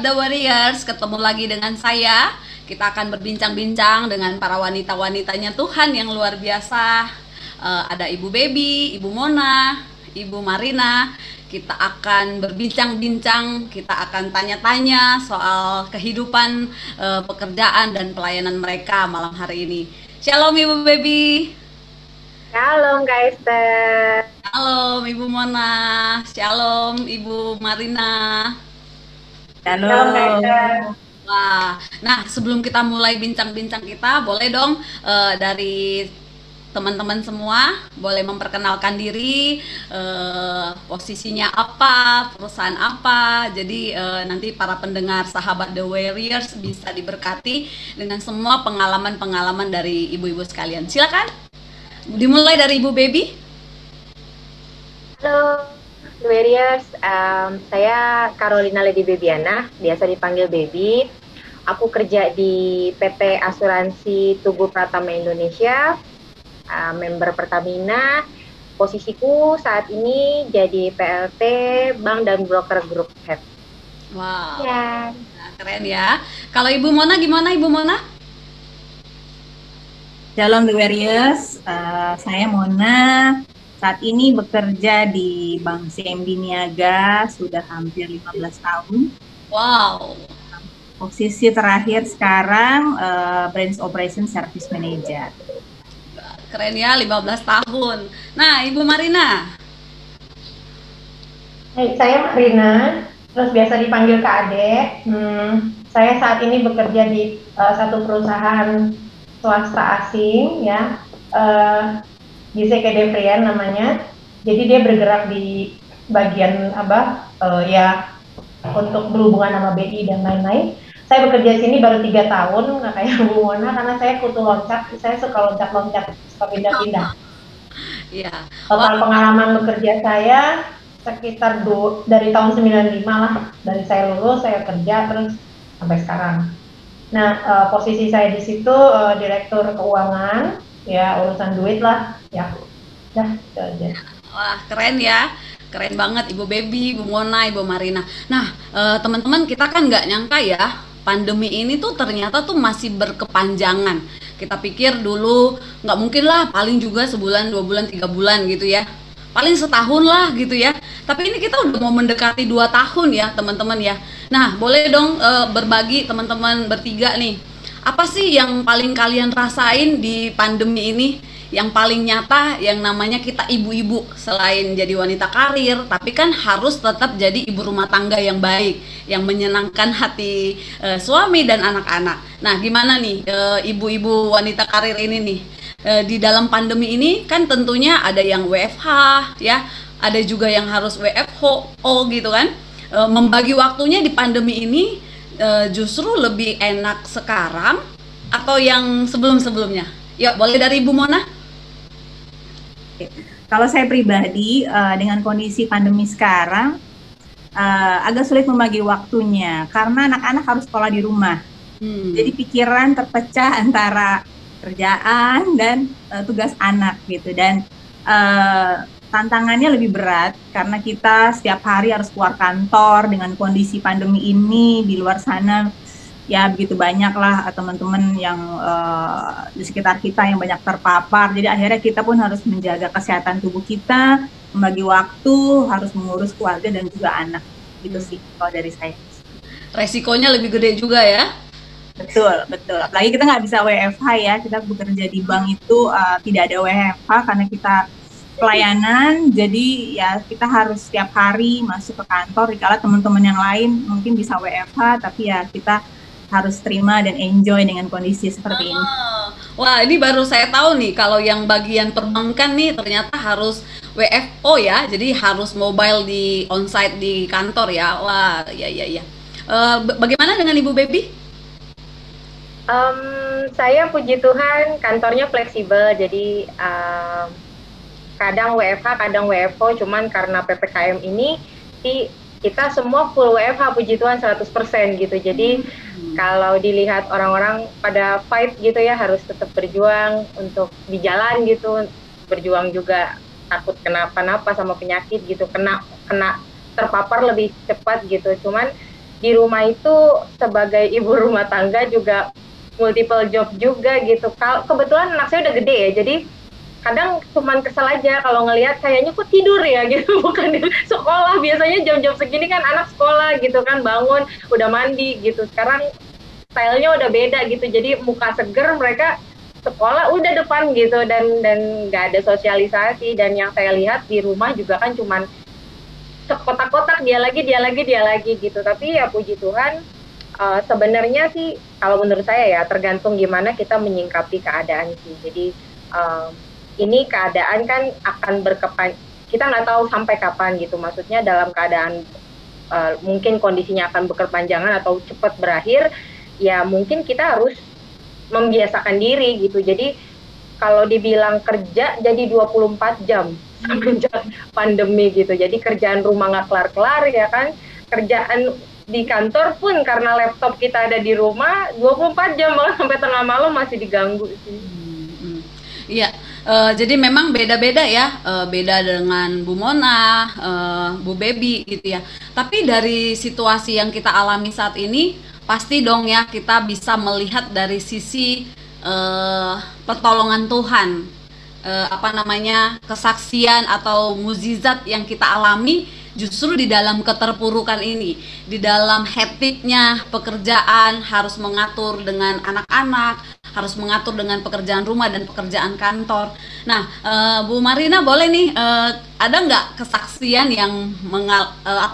The Warriors, ketemu lagi dengan saya. Kita akan berbincang-bincang dengan para wanita-wanitanya Tuhan yang luar biasa. Ada Ibu Baby, Ibu Mona, Ibu Marina. Kita akan berbincang-bincang, kita akan tanya-tanya soal kehidupan, pekerjaan dan pelayanan mereka malam hari ini. Shalom Ibu Baby. Shalom Kak Esther. Shalom Ibu Mona. Shalom Ibu Marina. Shalom Kak Esther. Wah, nah sebelum kita mulai bincang-bincang kita, boleh dong dari teman-teman semua boleh memperkenalkan diri, posisinya apa, perusahaan apa. Jadi nanti para pendengar sahabat The Warriors bisa diberkati dengan semua pengalaman-pengalaman dari ibu-ibu sekalian. Silakan. Dimulai dari Ibu Baby. Halo The Warriors, saya Carolina Lady Bebiana, biasa dipanggil Baby. Aku kerja di PT Asuransi Tugu Pratama Indonesia, member Pertamina. Posisiku saat ini jadi PLT Bank dan Broker Group Head. Wow, Ya. nah, keren ya. Kalau Ibu Mona gimana Ibu Mona? Shalom The Warriors, saya Mona, saat ini bekerja di Bank CMB Niaga, sudah hampir 15 tahun. Wow. Posisi terakhir sekarang Branch Operation Service Manager. Keren ya, 15 tahun. Nah, Ibu Marina. Hai, saya Marina, terus biasa dipanggil Kak Ade. Saya saat ini bekerja di satu perusahaan swasta asing, ya, JCK Devrian namanya. Jadi dia bergerak di bagian ya untuk berhubungan sama BI dan lain-lain. Saya bekerja di sini baru 3 tahun, nggak kayak Bu Mona, karena saya kutu loncat, saya suka loncat-loncat, suka pindah-pindah. Iya. Total pengalaman bekerja saya sekitar dari tahun 95 lah, dari saya lulus saya kerja terus sampai sekarang. Nah, posisi saya di situ direktur keuangan, ya urusan duit lah, ya, dah itu aja. Wah, keren ya. Keren banget Ibu Baby, Ibu Mona, Ibu Marina. Nah, teman-teman, kita kan nggak nyangka ya, pandemi ini tuh ternyata tuh masih berkepanjangan. Kita pikir dulu nggak mungkin lah, paling juga sebulan, 2 bulan, 3 bulan gitu ya. Paling setahun lah gitu ya. Tapi ini kita udah mau mendekati 2 tahun ya teman-teman ya. Nah, boleh dong berbagi teman-teman bertiga nih. Apa sih yang paling kalian rasain di pandemi ini? Yang paling nyata yang namanya kita ibu-ibu, selain jadi wanita karir, tapi kan harus tetap jadi ibu rumah tangga yang baik, yang menyenangkan hati suami dan anak-anak. Nah, gimana nih ibu-ibu wanita karir ini nih? Di dalam pandemi ini kan tentunya ada yang WFH ya, ada juga yang harus WFO gitu kan. Membagi waktunya di pandemi ini justru lebih enak sekarang atau yang sebelum-sebelumnya? Yuk, boleh dari Ibu Mona. Kalau saya pribadi dengan kondisi pandemi sekarang agak sulit membagi waktunya karena anak-anak harus sekolah di rumah. Jadi pikiran terpecah antara kerjaan dan tugas anak gitu, dan tantangannya lebih berat karena kita setiap hari harus keluar kantor dengan kondisi pandemi ini. Di luar sana ya begitu banyak lah teman-teman yang di sekitar kita yang banyak terpapar. Jadi akhirnya kita pun harus menjaga kesehatan tubuh kita, membagi waktu, harus mengurus keluarga dan juga anak. Gitu sih kalau dari saya. Resikonya lebih gede juga ya. Betul, betul. Apalagi kita nggak bisa WFH ya, kita bekerja di bank itu tidak ada WFH karena kita pelayanan, jadi ya kita harus setiap hari masuk ke kantor. Dikala teman-teman yang lain mungkin bisa WFH, tapi ya kita harus terima dan enjoy dengan kondisi seperti ini. Wah, ini baru saya tahu nih kalau yang bagian perbankan nih ternyata harus WFO ya, jadi harus mobile di onsite di kantor ya. Wah, ya. Bagaimana dengan Ibu Baby? Saya puji Tuhan kantornya fleksibel, jadi kadang WFH, kadang WFO, cuman karena PPKM ini kita semua full WFH, puji Tuhan 100% gitu. Jadi kalau dilihat orang-orang pada fight gitu ya, harus tetap berjuang untuk di jalan gitu, berjuang juga takut kenapa-napa sama penyakit gitu, kena terpapar lebih cepat gitu. Cuman di rumah itu sebagai ibu rumah tangga juga multiple job juga gitu. Kebetulan anak saya udah gede ya, jadi kadang cuman kesel aja kalau ngelihat kayaknya kok tidur ya gitu, bukan di sekolah. Biasanya jam-jam segini kan anak sekolah gitu kan, bangun udah mandi gitu. Sekarang stylenya udah beda gitu, jadi muka seger, mereka sekolah udah depan gitu, dan nggak ada sosialisasi. Dan yang saya lihat di rumah juga kan cuman kotak-kotak, dia lagi gitu. Tapi ya puji Tuhan, sebenarnya sih kalau menurut saya ya tergantung gimana kita menyingkapi keadaan sih. Jadi ini keadaan kan akan kita nggak tahu sampai kapan gitu. Maksudnya dalam keadaan mungkin kondisinya akan berkepanjangan atau cepat berakhir, ya mungkin kita harus membiasakan diri gitu. Jadi kalau dibilang kerja jadi 24 jam semenjak pandemi gitu. Jadi kerjaan rumah nggak kelar-kelar ya kan. Kerjaan di kantor pun karena laptop kita ada di rumah 24 jam, malah sampai tengah malam masih diganggu sih. Iya. Jadi memang beda-beda ya, beda dengan Bu Mona, Bu Baby gitu ya. Tapi dari situasi yang kita alami saat ini, pasti dong ya kita bisa melihat dari sisi pertolongan Tuhan, kesaksian atau mukjizat yang kita alami justru di dalam keterpurukan ini, di dalam hektiknya pekerjaan, harus mengatur dengan anak-anak, harus mengatur dengan pekerjaan rumah dan pekerjaan kantor. Nah, Bu Marina boleh nih, ada nggak kesaksian yang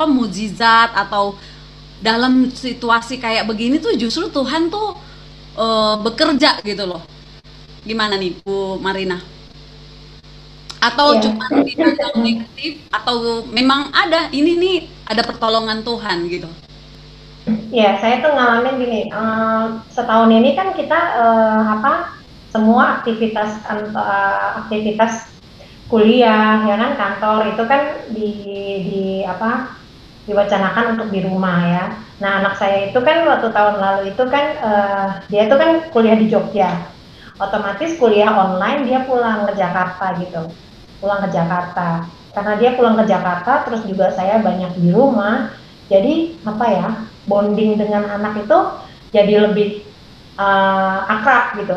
mukjizat atau dalam situasi kayak begini tuh justru Tuhan tuh bekerja gitu loh? Gimana nih Bu Marina? Atau cuma dipandang negatif, atau memang ada ini nih, ada pertolongan Tuhan gitu? Ya, saya tuh ngalamin gini, setahun ini kan kita semua aktivitas kuliah ya kan, kantor itu kan diwacanakan untuk di rumah ya. Nah, anak saya itu kan waktu tahun lalu itu kan dia tuh kan kuliah di Jogja, otomatis kuliah online, dia pulang ke Jakarta gitu. Karena dia pulang ke Jakarta, terus juga saya banyak di rumah, jadi bonding dengan anak itu jadi lebih akrab gitu.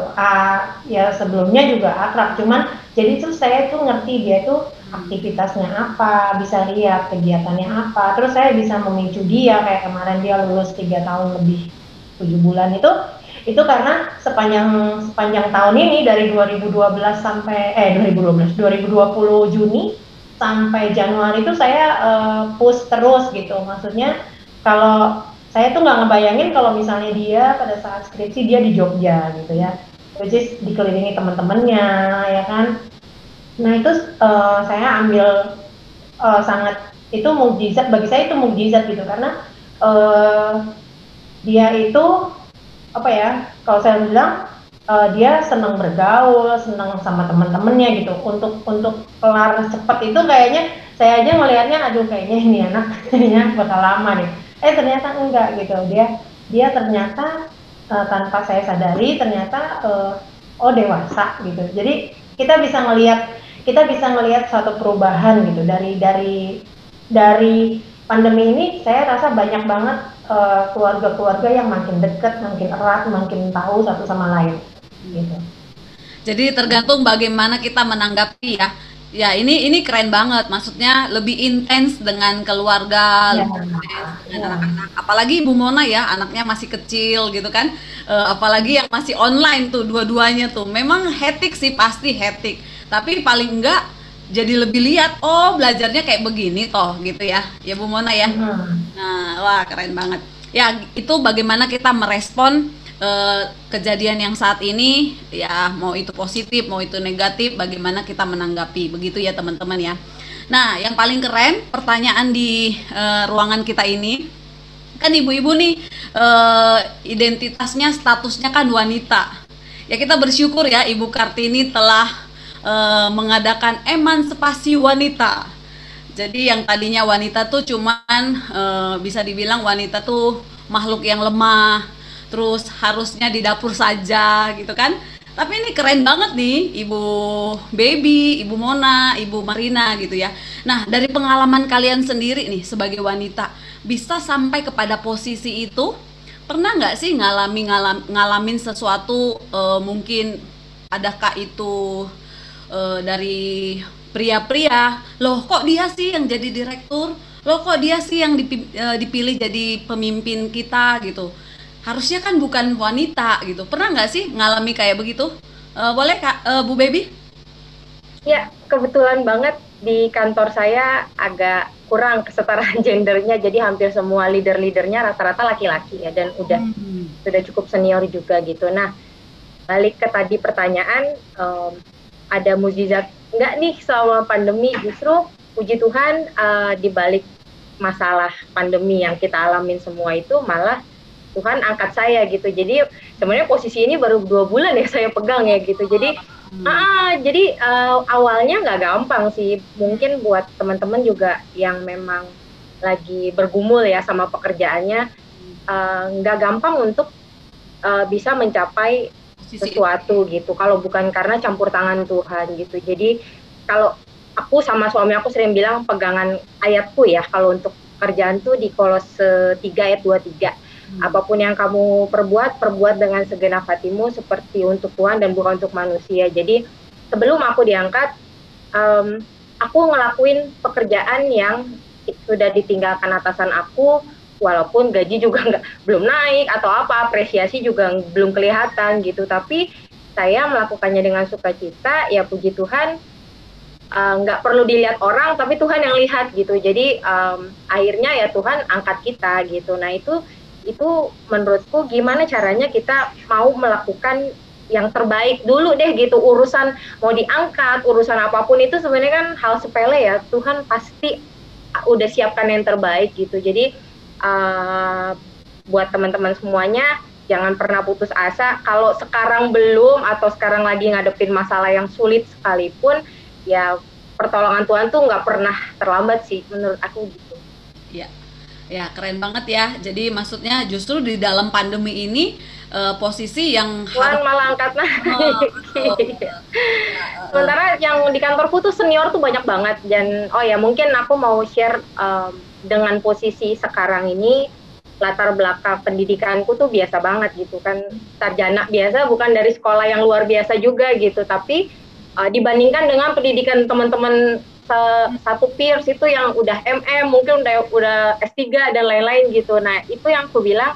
Ya sebelumnya juga akrab, cuman jadi tuh saya tuh ngerti dia tuh aktivitasnya apa, bisa lihat kegiatannya apa, terus saya bisa memicu dia. Kayak kemarin dia lulus 3 tahun lebih 7 bulan itu karena sepanjang tahun ini dari 2020 Juni sampai Januari itu saya push terus gitu. Maksudnya kalau saya tuh nggak ngebayangin kalau misalnya dia pada saat skripsi dia di Jogja gitu ya, which is dikelilingi teman-temannya ya kan. Nah itu saya ambil sangat, itu mukjizat bagi saya, itu mukjizat gitu, karena dia itu kalau saya bilang dia senang bergaul, senang sama teman-temannya gitu. Untuk kelar cepat itu kayaknya saya aja ngelihatnya, aduh kayaknya ini anak kayaknya bakal lama nih. Ternyata enggak gitu. Dia ternyata tanpa saya sadari ternyata dewasa gitu. Jadi kita bisa ngelihat suatu perubahan gitu dari pandemi ini. Saya rasa banyak banget keluarga-keluarga yang makin dekat, makin erat, makin tahu satu sama lain gitu. Jadi tergantung bagaimana kita menanggapi ya. Ya ini keren banget, maksudnya lebih intens dengan keluarga, lebih intens dengan anak-anak. Apalagi Bu Mona ya, anaknya masih kecil gitu kan. Apalagi yang masih online tuh, dua-duanya tuh. Memang hektik sih, pasti hektik. Tapi paling enggak jadi lebih lihat, belajarnya kayak begini toh gitu ya. Ya Bu Mona ya. Nah, wah keren banget. Ya, itu bagaimana kita merespon kejadian yang saat ini ya, mau itu positif mau itu negatif, bagaimana kita menanggapi, begitu ya teman-teman ya. Nah, yang paling keren pertanyaan di ruangan kita ini kan, ibu-ibu nih identitasnya, statusnya kan wanita ya. Kita bersyukur ya Ibu Kartini telah mengadakan emansipasi wanita. Jadi yang tadinya wanita tuh cuman bisa dibilang wanita tuh makhluk yang lemah, terus harusnya di dapur saja gitu kan. Tapi ini keren banget nih, Ibu Baby, Ibu Mona, Ibu Marina gitu ya. Nah, dari pengalaman kalian sendiri nih sebagai wanita, bisa sampai kepada posisi itu, pernah nggak sih ngalamin sesuatu, mungkin adakah itu dari pria-pria, loh kok dia sih yang jadi direktur, loh kok dia sih yang dipilih jadi pemimpin kita gitu. Harusnya kan bukan wanita gitu. Pernah nggak sih ngalami kayak begitu? Boleh Kak, Bu Baby? Ya, kebetulan banget di kantor saya agak kurang kesetaraan gendernya, jadi hampir semua leader-leadernya rata-rata laki-laki ya, dan sudah cukup senior juga gitu. Nah, balik ke tadi pertanyaan, ada mukjizat nggak nih selama pandemi? Justru puji Tuhan, di balik masalah pandemi yang kita alamin semua itu malah Tuhan angkat saya gitu. Jadi sebenarnya posisi ini baru 2 bulan ya saya pegang ya gitu. Jadi awalnya nggak gampang sih. Mungkin buat teman-teman juga yang memang lagi bergumul ya sama pekerjaannya, nggak gampang untuk bisa mencapai sesuatu gitu. Kalau bukan karena campur tangan Tuhan gitu. Jadi kalau aku sama suami aku sering bilang pegangan ayatku ya, kalau untuk kerjaan tuh di Kolose 3 ayat 23. Apapun yang kamu perbuat dengan segenap hatimu seperti untuk Tuhan dan bukan untuk manusia. Jadi sebelum aku diangkat, aku ngelakuin pekerjaan yang sudah ditinggalkan atasan aku, walaupun gaji juga belum naik atau apa, apresiasi juga belum kelihatan gitu. Tapi saya melakukannya dengan sukacita, ya puji Tuhan, nggak perlu dilihat orang, tapi Tuhan yang lihat gitu. Jadi akhirnya ya Tuhan angkat kita gitu. Nah itu menurutku gimana caranya kita mau melakukan yang terbaik dulu deh gitu. Urusan mau diangkat, urusan apapun itu sebenarnya kan hal sepele ya. Tuhan pasti udah siapkan yang terbaik gitu. Jadi buat teman-teman semuanya, jangan pernah putus asa. Kalau sekarang belum atau sekarang lagi ngadepin masalah yang sulit sekalipun, ya pertolongan Tuhan tuh nggak pernah terlambat sih menurut aku gitu. Iya. Ya, keren banget ya. Jadi maksudnya justru di dalam pandemi ini posisi yang Tuhan malah angkat sementara yang di kantorku tuh senior tuh banyak banget. Dan mungkin aku mau share dengan posisi sekarang ini, latar belakang pendidikanku tuh biasa banget gitu kan, sarjana biasa, bukan dari sekolah yang luar biasa juga gitu. Tapi dibandingkan dengan pendidikan teman-teman satu peers itu yang udah mungkin udah S3 dan lain-lain gitu. Nah itu yang aku bilang,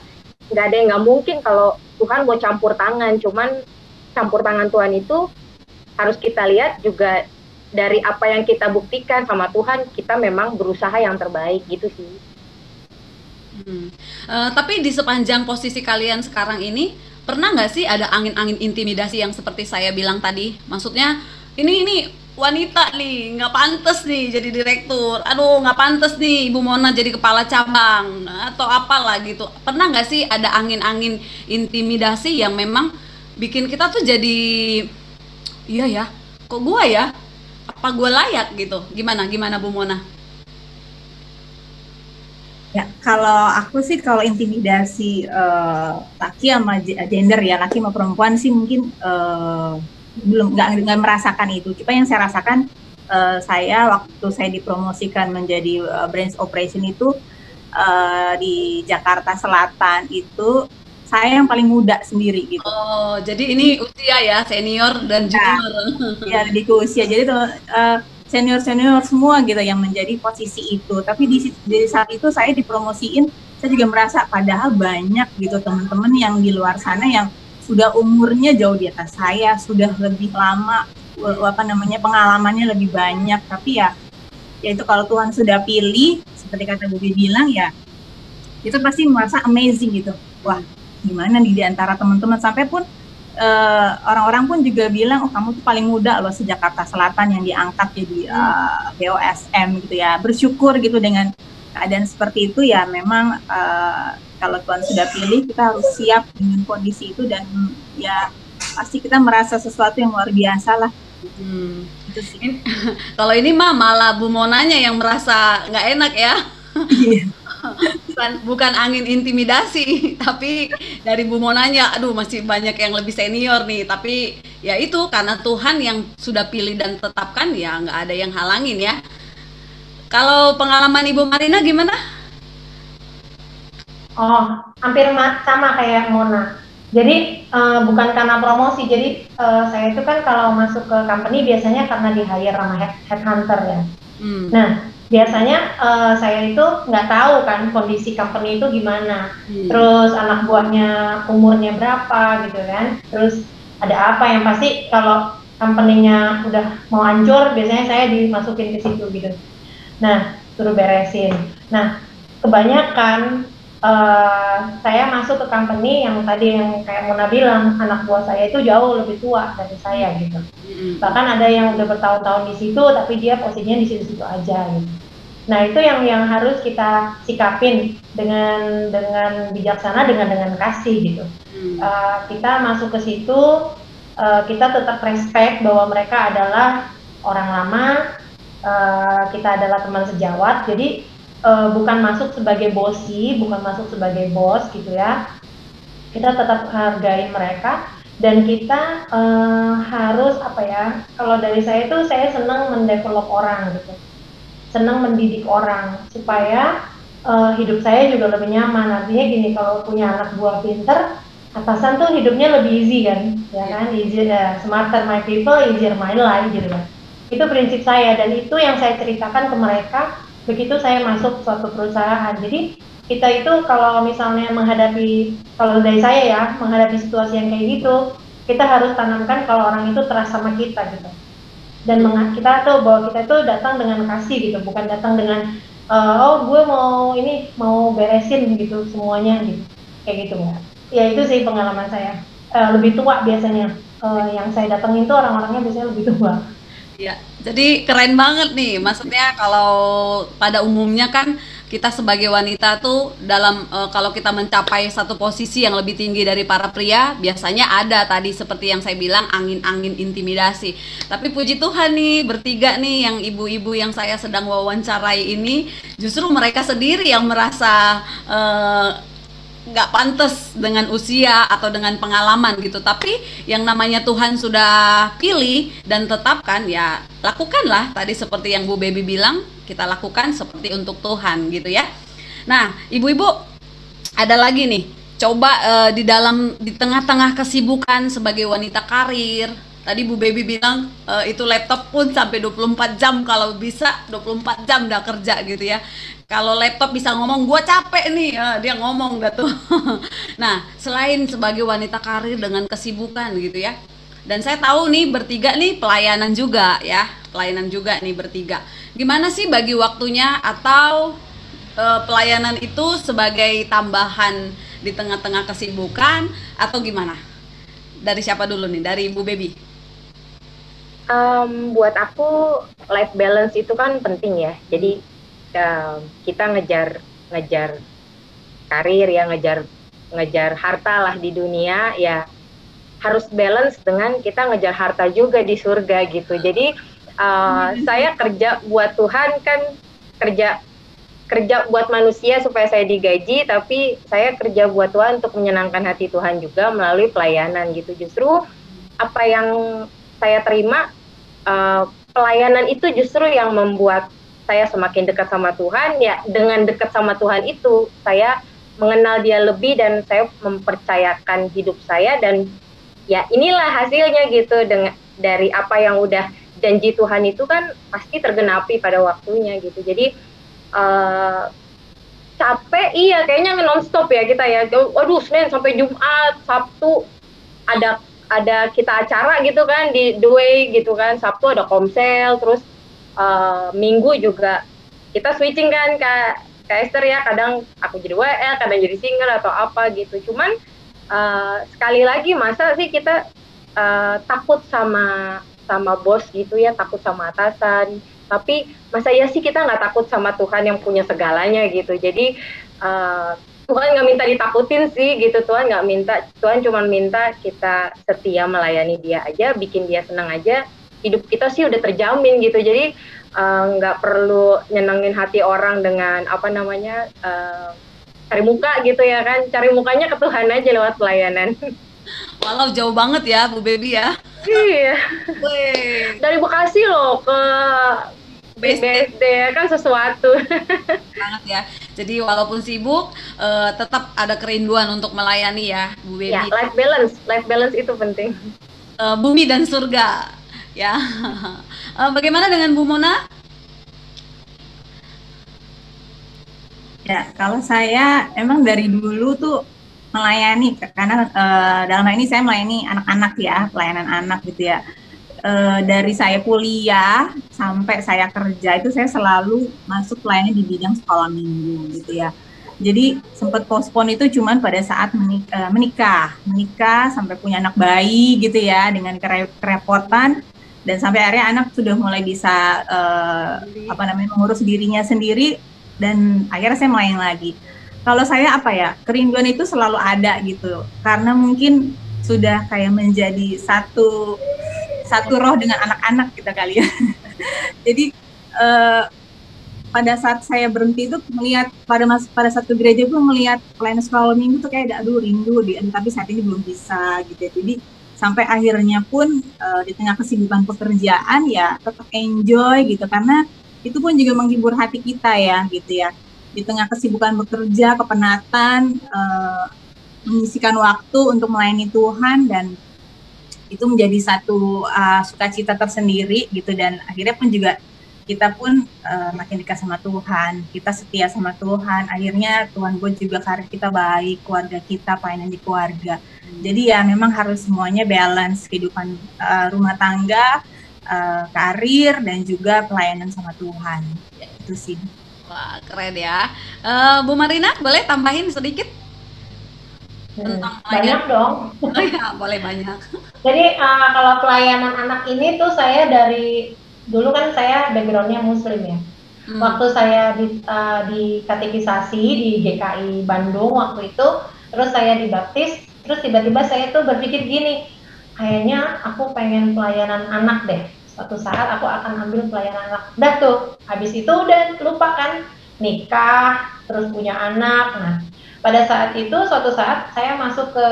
nggak ada yang nggak mungkin kalau Tuhan mau campur tangan. Cuman campur tangan Tuhan itu harus kita lihat juga dari apa yang kita buktikan sama Tuhan, kita memang berusaha yang terbaik gitu sih. Tapi di sepanjang posisi kalian sekarang ini, pernah nggak sih ada angin-angin intimidasi yang seperti saya bilang tadi? Maksudnya ini wanita nih, nggak pantas nih jadi direktur, aduh nggak pantas nih Ibu Mona jadi kepala cabang, atau apalah gitu. Pernah nggak sih ada angin-angin intimidasi yang memang bikin kita tuh jadi, iya ya, kok gua ya, apa gua layak gitu? Gimana Bu Mona? Ya, kalau aku sih kalau intimidasi laki sama gender ya, laki sama perempuan sih mungkin belum nggak merasakan itu. Cuma yang saya rasakan, saya waktu saya dipromosikan menjadi branch operation itu di Jakarta Selatan itu saya yang paling muda sendiri gitu. Oh, jadi ini usia ya, senior dan junior. Ya, lebih ke usia. Jadi senior semua gitu yang menjadi posisi itu. Tapi di saat itu saya dipromosiin, saya juga merasa padahal banyak gitu teman-teman yang di luar sana yang sudah umurnya jauh di atas saya, sudah lebih lama, pengalamannya lebih banyak. Tapi ya itu kalau Tuhan sudah pilih, seperti kata Bu Bi bilang ya, itu pasti merasa amazing gitu. Wah, gimana nih di antara teman-teman, sampai pun orang-orang pun juga bilang, oh kamu tuh paling muda loh se-Jakarta Selatan yang diangkat jadi BOSM gitu ya. Bersyukur gitu dengan keadaan seperti itu ya. Memang kalau Tuhan sudah pilih, kita harus siap dengan kondisi itu, dan ya pasti kita merasa sesuatu yang luar biasa lah. Gitu sih. Kalau ini mah malah Bu Monanya yang merasa nggak enak ya. bukan angin intimidasi, tapi dari Bu Monanya, aduh masih banyak yang lebih senior nih, tapi ya itu karena Tuhan yang sudah pilih dan tetapkan, ya nggak ada yang halangin ya. Kalau pengalaman Ibu Marina gimana? Oh, hampir sama kayak Mona. Jadi bukan karena promosi, jadi saya itu kan kalau masuk ke company biasanya karena di hire sama headhunter ya. Nah, biasanya saya itu nggak tahu kan kondisi company itu gimana, terus anak buahnya umurnya berapa gitu kan, terus ada apa yang pasti kalau company-nya udah mau hancur, biasanya saya dimasukin ke situ gitu. Nah, suruh beresin. Nah, kebanyakan saya masuk ke company yang tadi yang kayak Mona bilang, anak buah saya itu jauh lebih tua dari saya gitu. Bahkan ada yang udah bertahun-tahun di situ, tapi dia posisinya di situ-situ aja gitu. Nah, itu yang harus kita sikapin dengan bijaksana, dengan kasih gitu. Kita masuk ke situ, kita tetap respect bahwa mereka adalah orang lama, kita adalah teman sejawat, jadi bukan masuk sebagai bosi, bukan masuk sebagai bos gitu ya. Kita tetap hargai mereka dan kita harus apa ya? Kalau dari saya itu saya senang mendevelop orang gitu, senang mendidik orang supaya hidup saya juga lebih nyaman. Artinya gini, kalau punya anak buah pinter, atasan tuh hidupnya lebih easy kan, ya kan? Easy, smarter my people, easier my life gitu kan. Itu prinsip saya dan itu yang saya ceritakan ke mereka begitu saya masuk suatu perusahaan. Jadi kita itu kalau misalnya menghadapi, kalau dari saya ya, menghadapi situasi yang kayak gitu, kita harus tanamkan kalau orang itu trust sama kita gitu. Dan kita tuh bahwa kita tuh datang dengan kasih gitu, bukan datang dengan oh gue mau beresin gitu semuanya gitu, kayak gitu nggak. Ya itu sih pengalaman saya. Lebih tua biasanya, yang saya datangin tuh orang-orangnya biasanya lebih tua. Ya, jadi keren banget nih. Maksudnya kalau pada umumnya kan kita sebagai wanita tuh dalam kalau kita mencapai satu posisi yang lebih tinggi dari para pria, biasanya ada tadi seperti yang saya bilang angin-angin intimidasi. Tapi puji Tuhan nih, bertiga nih yang ibu-ibu yang saya sedang wawancarai ini, justru mereka sendiri yang merasa nggak pantas dengan usia atau dengan pengalaman gitu, tapi yang namanya Tuhan sudah pilih dan tetapkan, ya lakukanlah tadi seperti yang Bu Baby bilang, kita lakukan seperti untuk Tuhan gitu ya. Nah, ibu-ibu ada lagi nih, coba di tengah-tengah kesibukan sebagai wanita karir, tadi Bu Baby bilang itu laptop pun sampai 24 jam, kalau bisa 24 jam udah kerja gitu ya. Kalau laptop bisa ngomong, gue capek nih, dia ngomong gitu. Nah, selain sebagai wanita karir dengan kesibukan gitu ya, dan saya tahu nih bertiga nih pelayanan juga ya, pelayanan juga nih bertiga. Gimana sih bagi waktunya, atau pelayanan itu sebagai tambahan di tengah-tengah kesibukan, atau gimana? Dari siapa dulu nih? Dari Bu Baby. Buat aku life balance itu kan penting ya. Jadi kita ngejar karir ya, ngejar harta lah di dunia ya, harus balance dengan kita ngejar harta juga di surga gitu. Jadi saya kerja buat Tuhan kan, kerja buat manusia supaya saya digaji, tapi saya kerja buat Tuhan untuk menyenangkan hati Tuhan juga melalui pelayanan gitu. Justru apa yang saya terima, pelayanan itu justru yang membuat saya semakin dekat sama Tuhan. Ya, dengan dekat sama Tuhan itu saya mengenal Dia lebih dan saya mempercayakan hidup saya, dan ya inilah hasilnya gitu, dari apa yang udah janji Tuhan itu kan pasti tergenapi pada waktunya gitu. Jadi capek iya kayaknya non-stop ya kita ya. Waduh, Senin sampai Jumat, Sabtu ada kita acara gitu kan di The Way gitu kan, Sabtu ada komsel, terus Minggu juga kita switching kan ke Esther ya, kadang aku jadi WL, kadang jadi single atau apa gitu. Cuman sekali lagi, masa sih kita takut sama bos gitu ya, takut sama atasan, tapi masa ya sih kita nggak takut sama Tuhan yang punya segalanya gitu. Jadi Tuhan nggak minta ditakutin sih gitu, Tuhan cuma minta kita setia melayani Dia aja, bikin Dia senang aja. hidup kita sih udah terjamin gitu. Jadi nggak perlu nyenengin hati orang dengan apa namanya cari muka gitu ya kan. Cari mukanya ke Tuhan aja lewat pelayanan. Walau jauh banget ya Bu Baby ya. Iya. Wih, Dari Bekasi loh ke best BSD ya kan sesuatu. banget ya. Jadi walaupun sibuk, tetap ada kerinduan untuk melayani ya Bu Ya, Baby. life balance itu penting. Bumi dan surga ya. Bagaimana dengan Bu Mona? Ya, kalau saya emang dari dulu tuh melayani, karena dalam hal ini saya melayani anak-anak ya, pelayanan anak gitu ya. Dari saya kuliah sampai saya kerja itu saya selalu masuk pelayanan di bidang sekolah minggu gitu ya. Jadi sempat postpone itu cuman pada saat menikah sampai punya anak bayi gitu ya, dengan kerepotan, dan sampai akhirnya anak sudah mulai bisa mengurus dirinya sendiri, dan akhirnya saya main lagi. Kalau saya apa ya, kerinduan itu selalu ada gitu, karena mungkin sudah kayak menjadi satu roh dengan anak-anak kita kali ya. Jadi pada saat saya berhenti itu melihat pada satu gereja gue melihat pelayanan sekolah minggu tuh kayak aduh rindu tapi saat ini belum bisa gitu ya. Jadi sampai akhirnya pun di tengah kesibukan pekerjaan ya tetap enjoy gitu, karena itu pun juga menghibur hati kita ya gitu ya. Di tengah kesibukan bekerja, kepenatan, menyisikan waktu untuk melayani Tuhan, dan itu menjadi satu sukacita tersendiri gitu. Dan akhirnya pun juga kita pun makin dekat sama Tuhan, kita setia sama Tuhan, akhirnya Tuhan buat juga karir kita baik, keluarga kita, pelayanan di keluarga. Jadi ya memang harus semuanya balance, kehidupan rumah tangga, karir, dan juga pelayanan sama Tuhan. Itu sih. Wah, keren ya. Bu Marina, boleh tambahin sedikit tentang Banyak dong. Oh ya, boleh banyak. Jadi kalau pelayanan anak ini tuh saya dari dulu kan saya backgroundnya Muslim ya. Waktu saya di katekisasi di GKI Bandung waktu itu, terus saya dibaptis, terus tiba-tiba saya tuh berpikir gini, kayaknya aku pengen pelayanan anak deh. Suatu saat aku akan ambil pelayanan anak. Udah tuh, habis itu udah lupa kan, nikah, terus punya anak. Nah, pada saat itu suatu saat saya masuk ke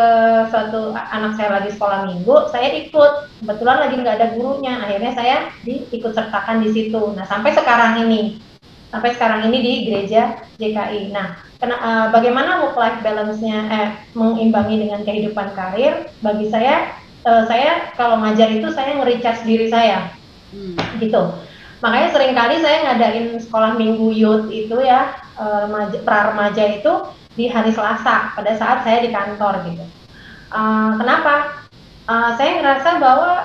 suatu anak saya lagi sekolah minggu, saya ikut. Kebetulan lagi nggak ada gurunya, akhirnya saya ikut sertakan di situ. Nah, sampai sekarang ini di gereja GKI. Nah, bagaimana work life balance-nya mengimbangi dengan kehidupan karir? Bagi saya kalau ngajar itu saya nge-recharge diri saya, gitu. Makanya seringkali saya ngadain sekolah minggu youth itu ya, pra-remaja itu di hari Selasa pada saat saya di kantor gitu. Kenapa? Saya ngerasa bahwa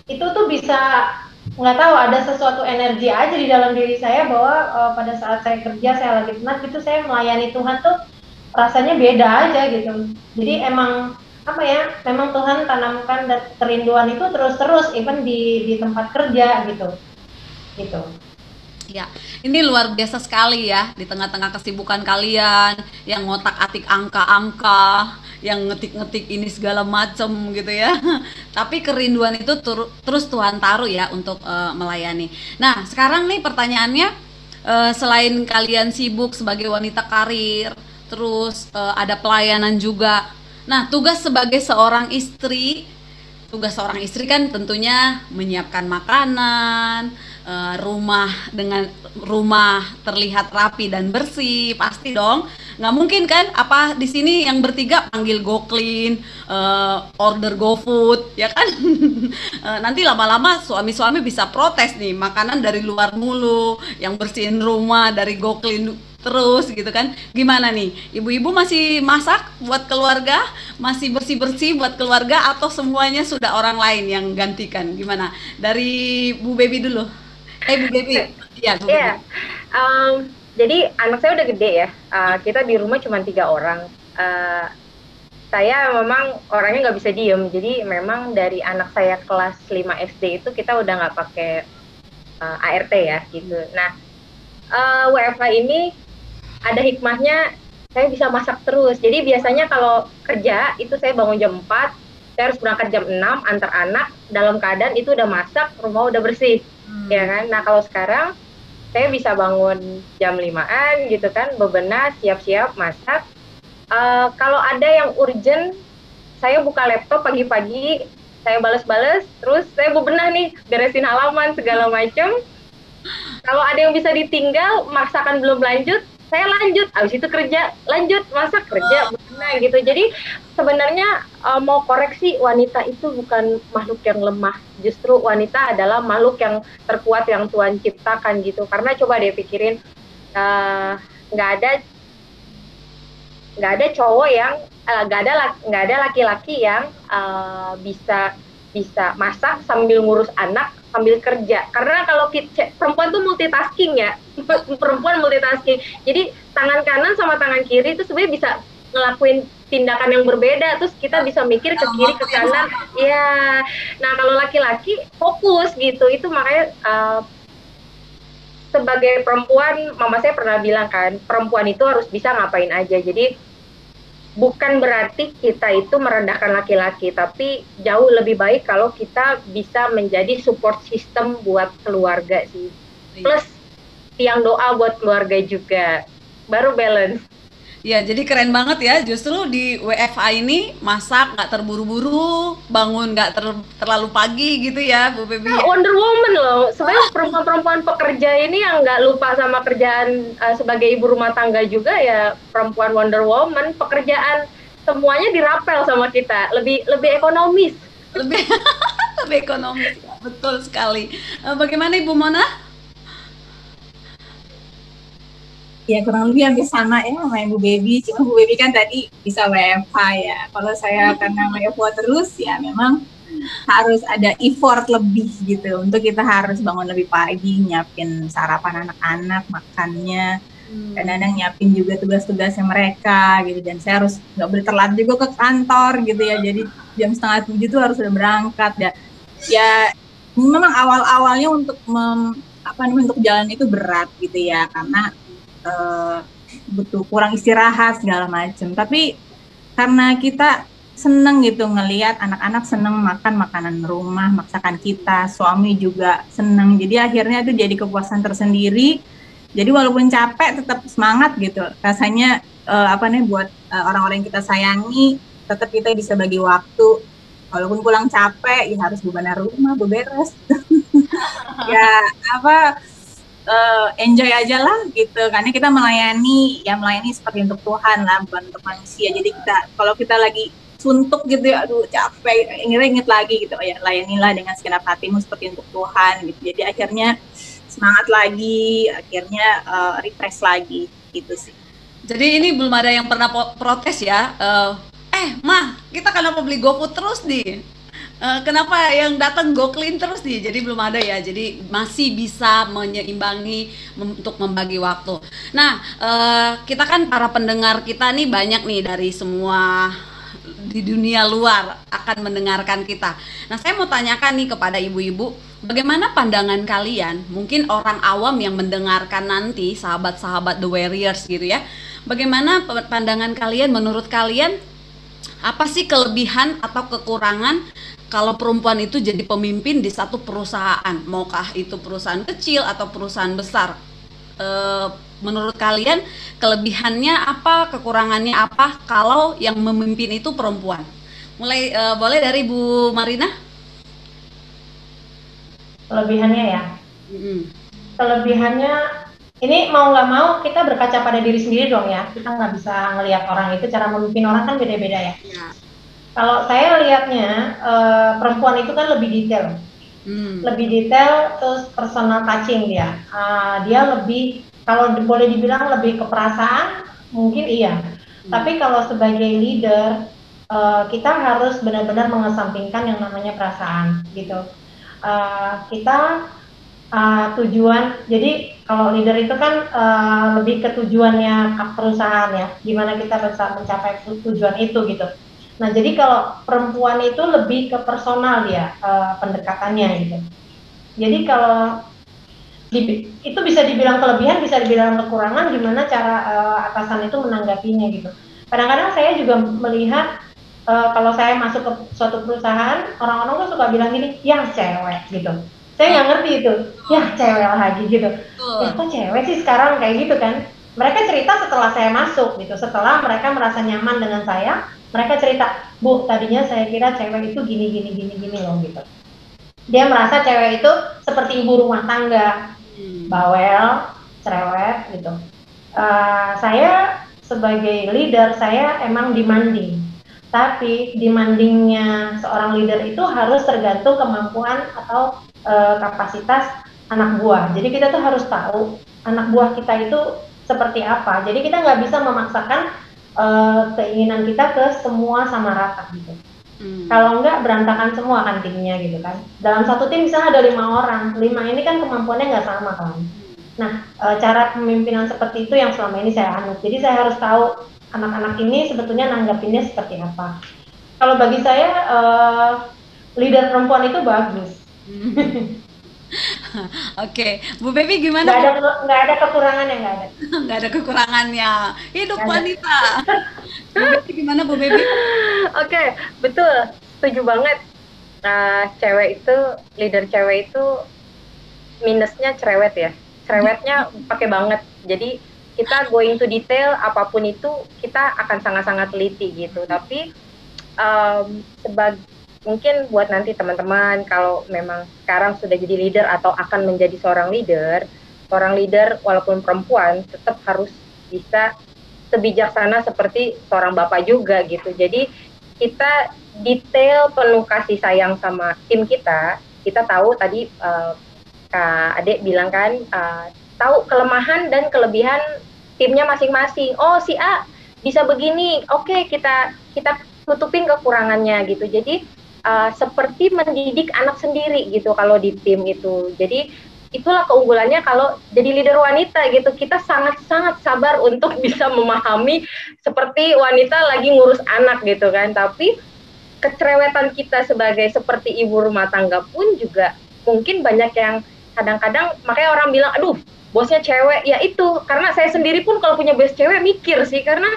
itu tuh bisa, nggak tahu, ada sesuatu energi aja di dalam diri saya bahwa pada saat saya kerja, saya lagi penat gitu, saya melayani Tuhan tuh rasanya beda aja gitu. Jadi memang Tuhan tanamkan kerinduan itu terus-terus even di tempat kerja gitu. Ya, ini luar biasa sekali ya, di tengah-tengah kesibukan kalian yang ngotak-atik angka-angka, yang ngetik-ngetik ini segala macem gitu ya. Tapi kerinduan itu terus Tuhan taruh ya untuk melayani. Nah, sekarang nih pertanyaannya, selain kalian sibuk sebagai wanita karir, terus ada pelayanan juga. Nah, tugas seorang istri kan tentunya menyiapkan makanan, rumah terlihat rapi dan bersih, pasti dong. Nggak mungkin kan apa di sini yang bertiga panggil GoClean, order GoFood, ya kan? Nanti lama-lama suami-suami bisa protes nih, makanan dari luar mulu, yang bersihin rumah dari GoClean terus gitu kan. Gimana nih, ibu-ibu masih masak buat keluarga, masih bersih-bersih buat keluarga, atau semuanya sudah orang lain yang gantikan? Gimana? Dari Bu Baby dulu. Bu Baby. Iya, Bu Baby. Jadi anak saya udah gede ya. Kita di rumah cuma 3 orang. Saya memang orangnya nggak bisa diem. Jadi memang dari anak saya kelas 5 SD itu kita udah nggak pakai ART ya gitu. Nah, WFH ini ada hikmahnya, saya bisa masak terus. Jadi biasanya kalau kerja itu saya bangun jam 4, saya harus berangkat jam 6, antar anak dalam keadaan itu udah masak, rumah udah bersih, ya kan. Nah kalau sekarang saya bisa bangun jam 5-an gitu kan, bebenah, siap-siap, masak. Kalau ada yang urgent, saya buka laptop pagi-pagi, saya bales-bales, terus saya bebenah nih, beresin halaman segala macam. Kalau ada yang bisa ditinggal, masakan belum lanjut, saya lanjut, habis itu kerja, lanjut, masak, kerja, bebenah gitu. Jadi sebenarnya mau koreksi, wanita itu bukan makhluk yang lemah. Justru wanita adalah makhluk yang terkuat yang Tuhan ciptakan gitu. Karena coba deh pikirin, nggak ada cowok yang nggak ada laki-laki yang bisa masak sambil ngurus anak sambil kerja. Karena kalau perempuan tuh multitasking ya, perempuan multitasking. Jadi tangan kanan sama tangan kiri itu sebenarnya bisa ngelakuin tindakan yang berbeda, terus kita bisa mikir ke kiri ke kanan. Ya, nah kalau laki-laki fokus gitu, itu makanya sebagai perempuan, mama saya pernah bilang kan, perempuan itu harus bisa ngapain aja. Jadi bukan berarti kita itu merendahkan laki-laki, tapi jauh lebih baik kalau kita bisa menjadi support system buat keluarga sih. Plus tiang doa buat keluarga juga, baru balance. Ya, jadi keren banget ya, justru di WFA ini masak nggak terburu-buru, bangun nggak terlalu pagi gitu ya, Bu Baby. Nah, Wonder Woman loh, sebenarnya perempuan-perempuan pekerja ini yang nggak lupa sama kerjaan sebagai ibu rumah tangga juga ya, perempuan Wonder Woman, pekerjaan semuanya dirapel sama kita, lebih ekonomis. Lebih ekonomis, betul sekali. Bagaimana Ibu Mona? Ya kurang lebih hampir sama ya sama Ibu Baby, cuma Bu Baby kan tadi bisa WFH ya. Kalau saya karena WFH terus ya memang harus ada effort lebih gitu. Untuk kita harus bangun lebih pagi, nyiapin sarapan anak-anak, makannya, kadang-kadang nyiapin juga tugas-tugasnya mereka gitu. Dan saya harus nggak boleh telat juga ke kantor gitu ya. Jadi jam 6:30 tuh harus udah berangkat. Ya memang awal-awalnya untuk untuk jalan itu berat gitu ya, karena butuh kurang istirahat segala macam. Tapi karena kita seneng gitu ngelihat anak-anak seneng makan makanan rumah, masakan kita, suami juga seneng. Jadi akhirnya itu jadi kepuasan tersendiri. Jadi walaupun capek tetap semangat gitu. Rasanya buat orang-orang yang kita sayangi, tetap kita bisa bagi waktu. Walaupun pulang capek, ya harus bebenah rumah, beberes. Enjoy aja lah gitu, karena kita melayani seperti untuk Tuhan lah, bukan untuk manusia. Jadi kalau kita lagi suntuk gitu ya, aduh capek, inget lagi gitu, ya layanilah dengan segenap hatimu seperti untuk Tuhan gitu. Jadi akhirnya semangat lagi, akhirnya refresh lagi gitu sih. Jadi ini belum ada yang pernah protes ya, Mah kita kenapa beli GoFood terus nih? Kenapa yang datang GoClean terus nih? Jadi belum ada ya. Jadi masih bisa menyeimbangi untuk membagi waktu. Nah, kita kan para pendengar kita nih banyak nih dari semua di dunia luar akan mendengarkan kita. Nah, saya mau tanyakan nih kepada ibu-ibu, bagaimana pandangan kalian? Mungkin orang awam yang mendengarkan nanti, sahabat-sahabat The Warriors gitu ya. Bagaimana pandangan kalian? Menurut kalian apa sih kelebihan atau kekurangan kalau perempuan itu jadi pemimpin di satu perusahaan, maukah itu perusahaan kecil atau perusahaan besar? Menurut kalian kelebihannya apa, kekurangannya apa kalau yang memimpin itu perempuan? Boleh dari Bu Marina? Kelebihannya ya? Kelebihannya, ini mau nggak mau kita berkaca pada diri sendiri dong ya. Kita nggak bisa ngelihat orang itu, cara memimpin orang kan beda-beda ya. Kalau saya lihatnya, perempuan itu kan lebih detail. Lebih detail, terus personal touching dia. Dia lebih, kalau boleh dibilang lebih ke perasaan, mungkin iya. Tapi kalau sebagai leader, kita harus benar-benar mengesampingkan yang namanya perasaan gitu. Kita tujuan, jadi kalau leader itu kan lebih ke tujuannya perusahaan ya, gimana kita bisa mencapai tujuan itu gitu. Nah, jadi kalau perempuan itu lebih ke personal dia pendekatannya gitu. Jadi kalau itu bisa dibilang kelebihan, bisa dibilang kekurangan, gimana cara atasan itu menanggapinya gitu. Kadang-kadang saya juga melihat kalau saya masuk ke suatu perusahaan, orang-orang tuh suka bilang gini, ya cewek gitu. Saya nggak ngerti itu, ya cewek lagi gitu. Ya kok cewek sih sekarang kayak gitu kan? Mereka cerita setelah saya masuk gitu, setelah mereka merasa nyaman dengan saya, mereka cerita, Bu, tadinya saya kira cewek itu gini loh gitu. Dia merasa cewek itu seperti ibu rumah tangga, bawel, cerewet gitu. Saya sebagai leader, saya emang demanding. Tapi demandingnya seorang leader itu harus tergantung kemampuan atau kapasitas anak buah. Jadi kita tuh harus tahu anak buah kita itu seperti apa. Jadi kita nggak bisa memaksakan keinginan kita ke semua sama rata gitu. Kalau enggak berantakan semua kan timnya gitu kan. Dalam satu tim misalnya ada 5 orang, 5 ini kan kemampuannya nggak sama kan. Nah, cara pemimpinan seperti itu yang selama ini saya anut. Jadi saya harus tahu anak-anak ini sebetulnya nanggapinnya seperti apa. Kalau bagi saya leader perempuan itu bagus. Oke, Bu Baby gimana? Nggak ada kekurangannya, nggak ada. Nggak ada kekurangannya. Hidup wanita. Bu Baby gimana, Bu Baby? Oke, betul, setuju banget. Cewek itu, leader cewek itu minusnya cerewet ya. Cerewetnya pakai banget. Jadi kita going to detail apapun itu kita akan sangat-sangat teliti gitu. Tapi mungkin buat nanti teman-teman kalau memang sekarang sudah jadi leader atau akan menjadi seorang leader walaupun perempuan tetap harus bisa sebijaksana seperti seorang bapak juga gitu. Jadi kita detail penuh kasih sayang sama tim kita. Kita tahu tadi Kak Ade bilang kan tahu kelemahan dan kelebihan timnya masing-masing. Oh, si A bisa begini. Oke, kita tutupin kekurangannya gitu. Jadi seperti mendidik anak sendiri gitu kalau di tim itu. Jadi itulah keunggulannya kalau jadi leader wanita gitu. Kita sangat-sangat sabar untuk bisa memahami seperti wanita lagi ngurus anak gitu kan. Tapi kecerewetan kita sebagai seperti ibu rumah tangga pun juga mungkin banyak yang kadang-kadang makanya orang bilang, aduh bosnya cewek. Ya itu, karena saya sendiri pun kalau punya bos cewek mikir sih, karena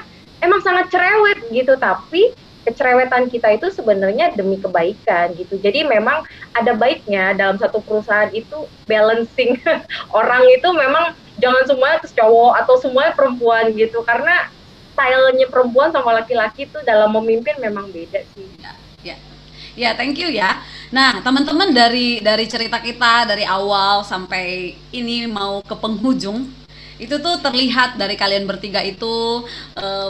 emang sangat cerewet gitu. Tapi kecerewetan kita itu sebenarnya demi kebaikan gitu. Jadi memang ada baiknya dalam satu perusahaan itu balancing orang itu memang jangan semuanya cowok atau semuanya perempuan gitu. Karena stylenya perempuan sama laki-laki itu dalam memimpin memang beda sih. Ya, thank you ya. Nah, teman-teman dari cerita kita dari awal sampai ini mau ke penghujung, itu tuh terlihat dari kalian bertiga itu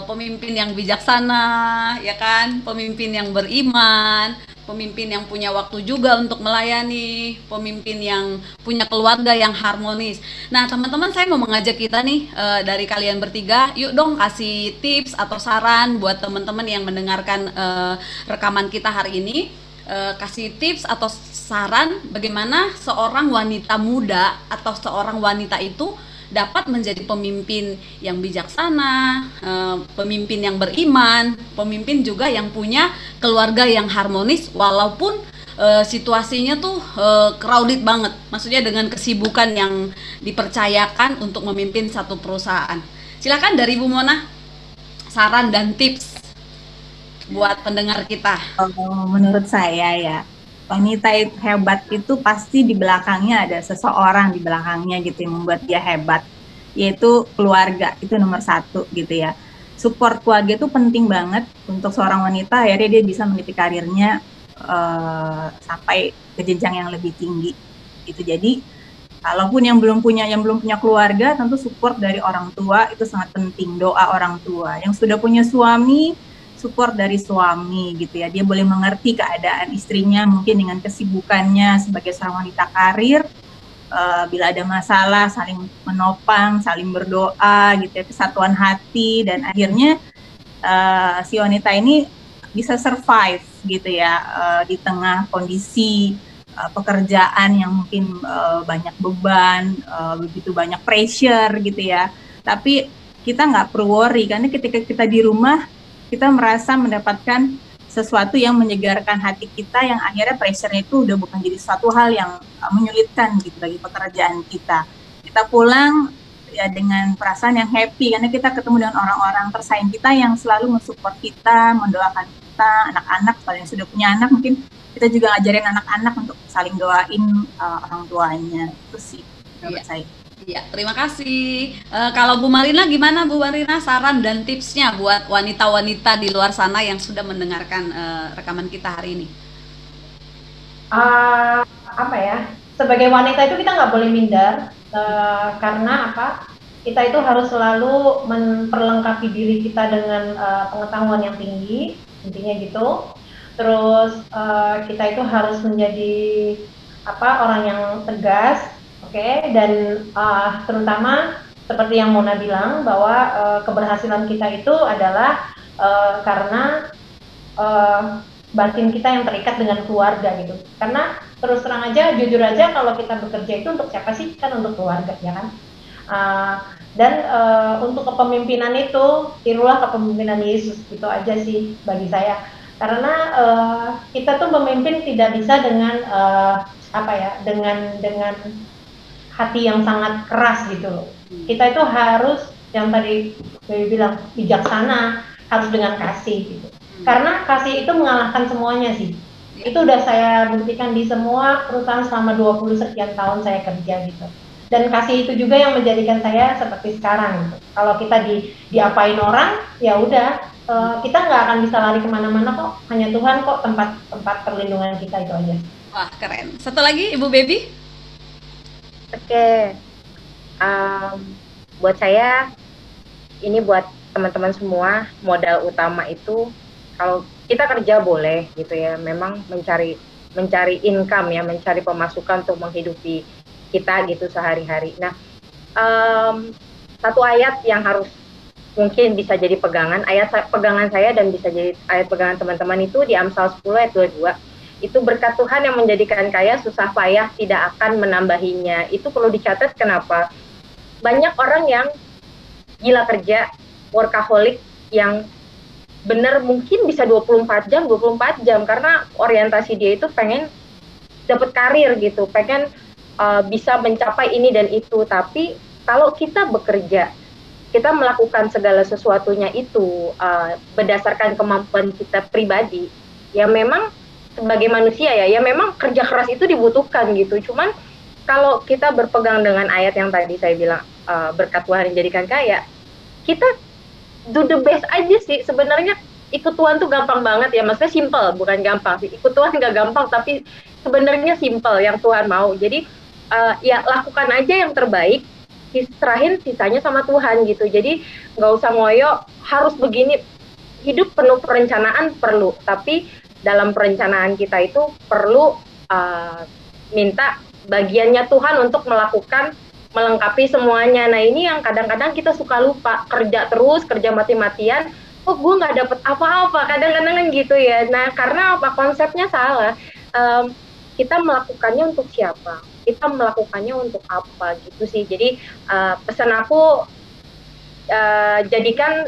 pemimpin yang bijaksana, ya kan? Pemimpin yang beriman, pemimpin yang punya waktu juga untuk melayani, pemimpin yang punya keluarga yang harmonis. Nah, teman-teman, saya mau mengajak kita nih dari kalian bertiga, yuk dong kasih tips atau saran buat teman-teman yang mendengarkan rekaman kita hari ini. Kasih tips atau saran bagaimana seorang wanita muda atau seorang wanita itu dapat menjadi pemimpin yang bijaksana, pemimpin yang beriman, pemimpin juga yang punya keluarga yang harmonis walaupun situasinya tuh crowded banget. Maksudnya dengan kesibukan yang dipercayakan untuk memimpin satu perusahaan. Silakan dari Bu Mona, saran dan tips buat pendengar kita. Menurut saya ya, wanita hebat itu pasti di belakangnya ada seseorang di belakangnya gitu yang membuat dia hebat, yaitu keluarga. Itu nomor 1 gitu ya. Support keluarga itu penting banget untuk seorang wanita, akhirnya dia bisa meniti karirnya sampai ke jenjang yang lebih tinggi gitu. Jadi kalaupun yang belum punya keluarga, tentu support dari orang tua itu sangat penting, doa orang tua. Yang sudah punya suami, support dari suami gitu ya, dia boleh mengerti keadaan istrinya mungkin dengan kesibukannya sebagai seorang wanita karir, bila ada masalah saling menopang, saling berdoa gitu ya, kesatuan hati, dan akhirnya si wanita ini bisa survive gitu ya di tengah kondisi pekerjaan yang mungkin banyak beban, begitu banyak pressure gitu ya. Tapi kita nggak perlu worry, karena ketika kita di rumah kita merasa mendapatkan sesuatu yang menyegarkan hati kita, yang akhirnya pressure-nya itu udah bukan jadi suatu hal yang menyulitkan gitu bagi pekerjaan kita. Kita pulang ya dengan perasaan yang happy, karena kita ketemu dengan orang-orang tersayang kita yang selalu mensupport kita, mendoakan kita, anak-anak, kalau yang sudah punya anak mungkin kita juga ngajarin anak-anak untuk saling doain orang tuanya. Itu sih menurut saya. Iya, terima kasih. Kalau Bu Marina gimana Bu Marina, saran dan tipsnya buat wanita-wanita di luar sana yang sudah mendengarkan rekaman kita hari ini? Apa ya? Sebagai wanita itu kita nggak boleh minder, karena apa? Kita itu harus selalu memperlengkapi diri kita dengan pengetahuan yang tinggi, intinya gitu. Terus kita itu harus menjadi orang yang tegas. Oke, dan terutama seperti yang Mona bilang bahwa keberhasilan kita itu adalah karena batin kita yang terikat dengan keluarga gitu. Karena terus terang aja, jujur aja, kalau kita bekerja itu untuk siapa sih? Kan untuk keluarga, ya kan? Dan untuk kepemimpinan itu, tirulah kepemimpinan Yesus, gitu aja sih bagi saya. Karena kita tuh memimpin tidak bisa dengan dengan hati yang sangat keras gitu loh. Kita itu harus, yang tadi Baby bilang, bijaksana, harus dengan kasih gitu. Karena kasih itu mengalahkan semuanya sih. Itu udah saya buktikan di semua perusahaan selama 20 sekian tahun saya kerja gitu. Dan kasih itu juga yang menjadikan saya seperti sekarang gitu. Kalau kita diapain orang, ya udah, kita nggak akan bisa lari kemana-mana kok. Hanya Tuhan kok tempat perlindungan kita, itu aja. Wah, keren. Satu lagi, Ibu Baby? Oke, buat saya, ini buat teman-teman semua, modal utama itu kalau kita kerja boleh gitu ya, memang mencari income ya, mencari pemasukan untuk menghidupi kita gitu sehari-hari. Nah, satu ayat yang harus mungkin bisa jadi pegangan, ayat pegangan saya dan bisa jadi ayat pegangan teman-teman itu di Amsal 10 ayat 22. Itu berkat Tuhan yang menjadikan kaya, susah payah tidak akan menambahinya. Itu perlu dicatat. Kenapa? Banyak orang yang gila kerja, workaholic, yang benar mungkin bisa 24 jam, karena orientasi dia itu pengen dapat karir gitu, pengen bisa mencapai ini dan itu. Tapi kalau kita bekerja, kita melakukan segala sesuatunya itu berdasarkan kemampuan kita pribadi, ya memang sebagai manusia ya memang kerja keras itu dibutuhkan gitu. Cuman kalau kita berpegang dengan ayat yang tadi saya bilang, berkat Tuhan yang jadikan kaya, kita do the best aja sih. Sebenarnya ikut Tuhan tuh gampang banget ya, maksudnya simple, bukan gampang sih. Ikut Tuhan nggak gampang, tapi sebenarnya simple yang Tuhan mau. Jadi ya lakukan aja yang terbaik, serahin sisanya sama Tuhan gitu. Jadi nggak usah ngoyo harus begini. Hidup penuh perencanaan perlu, tapi dalam perencanaan kita itu perlu minta bagiannya Tuhan untuk melengkapi semuanya. Nah, ini yang kadang-kadang kita suka lupa, kerja mati-matian, gue nggak dapet apa-apa, kadang-kadang kan gitu ya. Nah, karena apa? Konsepnya salah. Kita melakukannya untuk siapa? Kita melakukannya untuk apa gitu sih. Jadi pesan aku, jadikan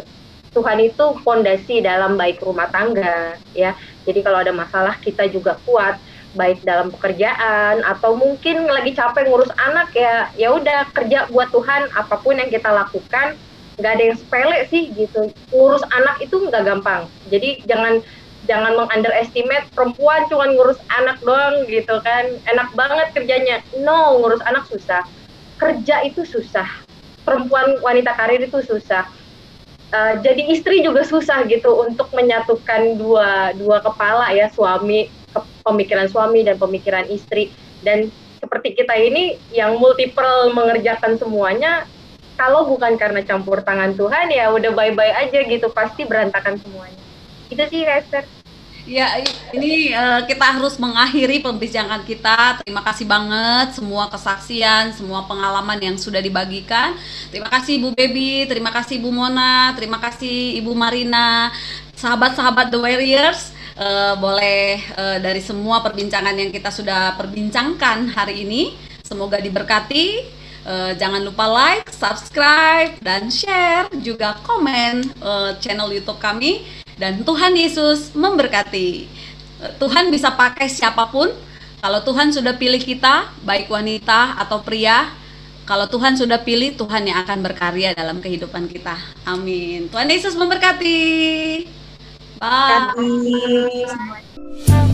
Tuhan itu fondasi dalam baik rumah tangga ya. Jadi kalau ada masalah kita juga kuat, baik dalam pekerjaan atau mungkin lagi capek ngurus anak ya udah kerja buat Tuhan. Apapun yang kita lakukan nggak ada yang sepele sih gitu. Ngurus anak itu nggak gampang. Jadi jangan meng-underestimate perempuan cuma ngurus anak doang gitu kan. Enak banget kerjanya. No, ngurus anak susah. Kerja itu susah. Perempuan wanita karir itu susah. Jadi istri juga susah gitu untuk menyatukan dua kepala ya, pemikiran suami dan pemikiran istri. Dan seperti kita ini yang multiple mengerjakan semuanya, kalau bukan karena campur tangan Tuhan ya udah bye-bye aja gitu, pasti berantakan semuanya. Itu sih, Esther. Ya, ini kita harus mengakhiri pembicaraan kita. Terima kasih banget semua kesaksian, semua pengalaman yang sudah dibagikan. Terima kasih Ibu Baby, terima kasih Ibu Mona, terima kasih Ibu Marina. Sahabat-sahabat The Warriors, boleh dari semua perbincangan yang kita sudah perbincangkan hari ini, semoga diberkati. Jangan lupa like, subscribe, dan share, juga komen channel YouTube kami. Dan Tuhan Yesus memberkati. Tuhan bisa pakai siapapun. Kalau Tuhan sudah pilih kita, baik wanita atau pria, kalau Tuhan sudah pilih, Tuhan yang akan berkarya dalam kehidupan kita. Amin. Tuhan Yesus memberkati. Bye. Kasih.